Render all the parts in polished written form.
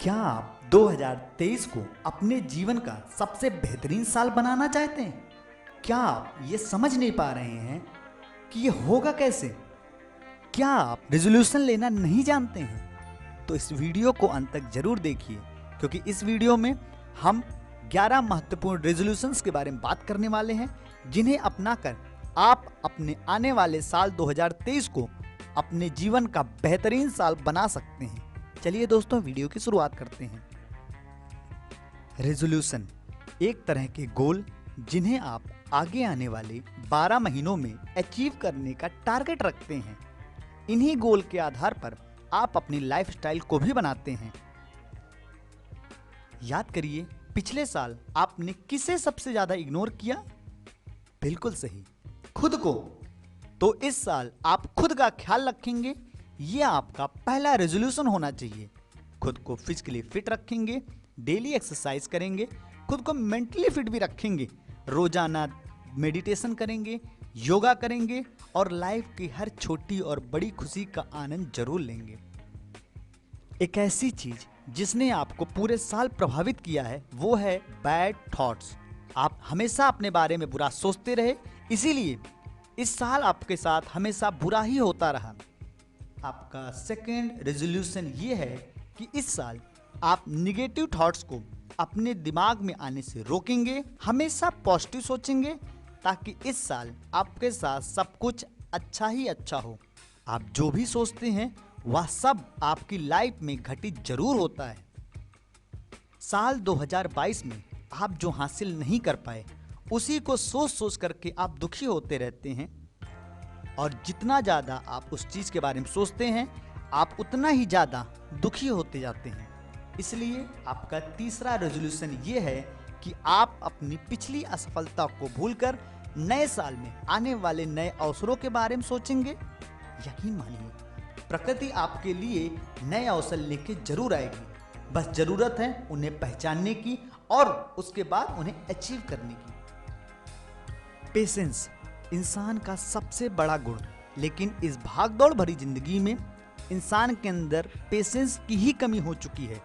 क्या आप 2023 को अपने जीवन का सबसे बेहतरीन साल बनाना चाहते हैं? क्या आप ये समझ नहीं पा रहे हैं कि ये होगा कैसे? क्या आप रेजोल्यूशन लेना नहीं जानते हैं? तो इस वीडियो को अंत तक जरूर देखिए, क्योंकि इस वीडियो में हम 11 महत्वपूर्ण रेजोल्यूशंस के बारे में बात करने वाले हैं, जिन्हें अपनाकर आप अपने आने वाले साल 2023 को अपने जीवन का बेहतरीन साल बना सकते हैं। चलिए दोस्तों, वीडियो की शुरुआत करते हैं। रेजोल्यूशन एक तरह के गोल जिन्हें आप आगे आने वाले 12 महीनों में अचीव करने का टारगेट रखते हैं। इन्हीं गोल के आधार पर आप अपनी लाइफस्टाइल को भी बनाते हैं। याद करिए, पिछले साल आपने किसे सबसे ज्यादा इग्नोर किया? बिल्कुल सही, खुद को। तो इस साल आप खुद का ख्याल रखेंगे, ये आपका पहला रेजोल्यूशन होना चाहिए। खुद को फिजिकली फिट रखेंगे, डेली एक्सरसाइज करेंगे, खुद को मेंटली फिट भी रखेंगे, रोजाना मेडिटेशन करेंगे, योगा करेंगे और लाइफ की हर छोटी और बड़ी खुशी का आनंद जरूर लेंगे। एक ऐसी चीज जिसने आपको पूरे साल प्रभावित किया है वो है बैड थॉट्स। आप हमेशा अपने बारे में बुरा सोचते रहे, इसीलिए इस साल आपके साथ हमेशा बुरा ही होता रहा। आपका सेकेंड रेजोल्यूशन ये है कि इस साल आप निगेटिव थॉट्स को अपने दिमाग में आने से रोकेंगे, हमेशा पॉजिटिव सोचेंगे, ताकि इस साल आपके साथ सब कुछ अच्छा ही अच्छा हो। आप जो भी सोचते हैं वह सब आपकी लाइफ में घटित जरूर होता है। साल 2022 में आप जो हासिल नहीं कर पाए उसी को सोच सोच करके आप दुखी होते रहते हैं, और जितना ज़्यादा आप उस चीज़ के बारे में सोचते हैं आप उतना ही ज़्यादा दुखी होते जाते हैं। इसलिए आपका तीसरा रेजोल्यूशन ये है कि आप अपनी पिछली असफलता को भूलकर नए साल में आने वाले नए अवसरों के बारे में सोचेंगे। यकीन मानिए, प्रकृति आपके लिए नए अवसर लेके जरूर आएगी, बस ज़रूरत है उन्हें पहचानने की और उसके बाद उन्हें अचीव करने की। पेशेंस इंसान का सबसे बड़ा गुण, लेकिन इस भागदौड़ भरी जिंदगी में इंसान के अंदर पेशेंस की ही कमी हो चुकी है।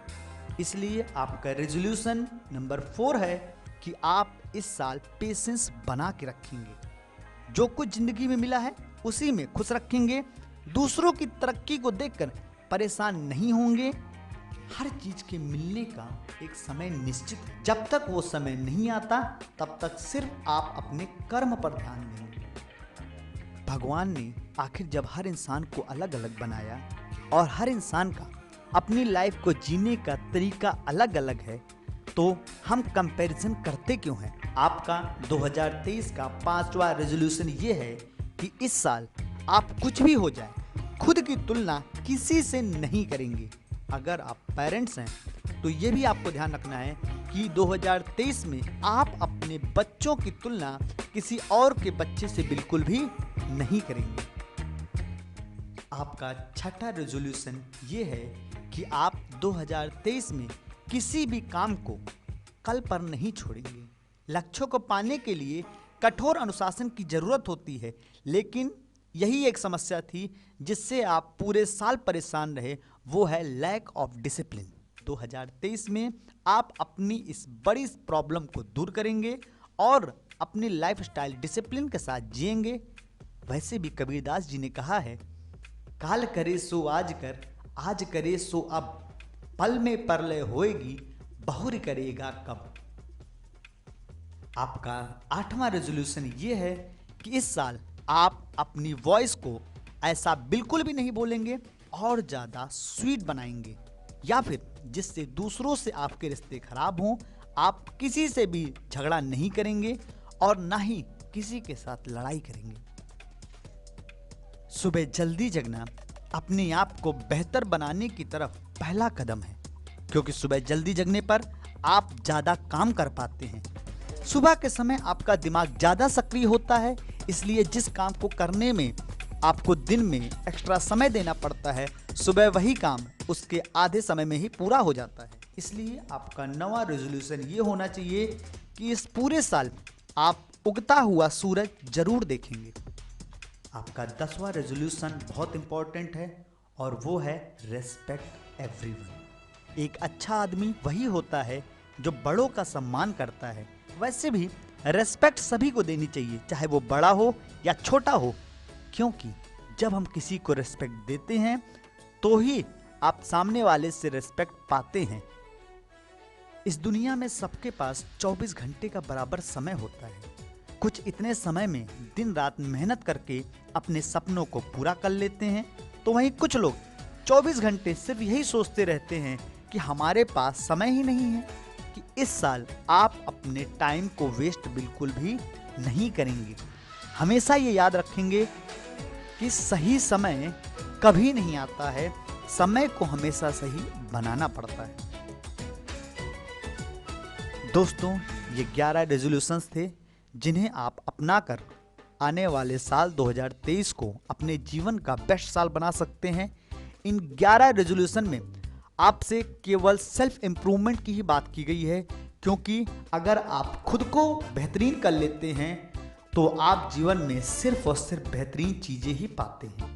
इसलिए आपका रेजोल्यूशन नंबर 4 है कि आप इस साल पेशेंस बना के रखेंगे। जो कुछ जिंदगी में मिला है उसी में खुश रखेंगे, दूसरों की तरक्की को देखकर परेशान नहीं होंगे। हर चीज के मिलने का एक समय निश्चित है, जब तक वो समय नहीं आता तब तक सिर्फ आप अपने कर्म पर ध्यान देंगे। भगवान ने आखिर जब हर इंसान को अलग अलग बनाया और हर इंसान का अपनी लाइफ को जीने का तरीका अलग अलग है, तो हम कंपैरिजन करते क्यों हैं? आपका 2023 का 5वां रेजोल्यूशन ये है कि इस साल आप कुछ भी हो जाए, खुद की तुलना किसी से नहीं करेंगे। अगर आप पेरेंट्स हैं तो ये भी आपको ध्यान रखना है कि 2023 में आप अपने बच्चों की तुलना किसी और के बच्चे से बिल्कुल भी नहीं करेंगे। आपका छठा रेजोल्यूशन ये है कि आप 2023 में किसी भी काम को कल पर नहीं छोड़ेंगे। लक्ष्यों को पाने के लिए कठोर अनुशासन की जरूरत होती है, लेकिन यही एक समस्या थी जिससे आप पूरे साल परेशान रहे, वो है लैक ऑफ डिसिप्लिन। 2023 में आप अपनी इस बड़ी प्रॉब्लम को दूर करेंगे और अपनी लाइफस्टाइल डिसिप्लिन के साथ जिएंगे। वैसे भी कबीरदास जी ने कहा है, काल करे सो आज कर, आज करे सो अब, पल में परलय होएगी, बहुरी करेगा कब। आपका 8वां रेजोल्यूशन ये है कि इस साल आप अपनी वॉइस को ऐसा बिल्कुल भी नहीं बोलेंगे और ज़्यादा स्वीट बनाएंगे, या फिर जिससे दूसरों से आपके रिश्ते खराब हों। आप किसी से भी झगड़ा नहीं करेंगे और ना ही किसी के साथ लड़ाई करेंगे। सुबह जल्दी जगना अपने आप को बेहतर बनाने की तरफ पहला कदम है, क्योंकि सुबह जल्दी जगने पर आप ज़्यादा काम कर पाते हैं। सुबह के समय आपका दिमाग ज़्यादा सक्रिय होता है, इसलिए जिस काम को करने में आपको दिन में एक्स्ट्रा समय देना पड़ता है, सुबह वही काम उसके आधे समय में ही पूरा हो जाता है। इसलिए आपका 9वां रेजोल्यूशन ये होना चाहिए कि इस पूरे साल आप उगता हुआ सूरज जरूर देखेंगे। आपका 10वां रेजोल्यूशन बहुत इंपॉर्टेंट है और वो है रेस्पेक्ट एवरीवन। एक अच्छा आदमी वही होता है जो बड़ों का सम्मान करता है। वैसे भी रेस्पेक्ट सभी को देनी चाहिए, चाहे वो बड़ा हो या छोटा हो, क्योंकि जब हम किसी को रेस्पेक्ट देते हैं तो ही आप सामने वाले से रेस्पेक्ट पाते हैं। इस दुनिया में सबके पास 24 घंटे का बराबर समय होता है। कुछ इतने समय में दिन रात मेहनत करके अपने सपनों को पूरा कर लेते हैं, तो वहीं कुछ लोग 24 घंटे सिर्फ यही सोचते रहते हैं कि हमारे पास समय ही नहीं है। कि इस साल आप अपने टाइम को वेस्ट बिल्कुल भी नहीं करेंगे। हमेशा ये याद रखेंगे कि सही समय कभी नहीं आता है, समय को हमेशा सही बनाना पड़ता है। दोस्तों, ये 11 रेजोल्यूशंस थे जिन्हें आप अपनाकर आने वाले साल 2023 को अपने जीवन का बेस्ट साल बना सकते हैं। इन 11 रेजोल्यूशन में आपसे केवल सेल्फ इम्प्रूवमेंट की ही बात की गई है, क्योंकि अगर आप खुद को बेहतरीन कर लेते हैं तो आप जीवन में सिर्फ और सिर्फ बेहतरीन चीज़ें ही पाते हैं।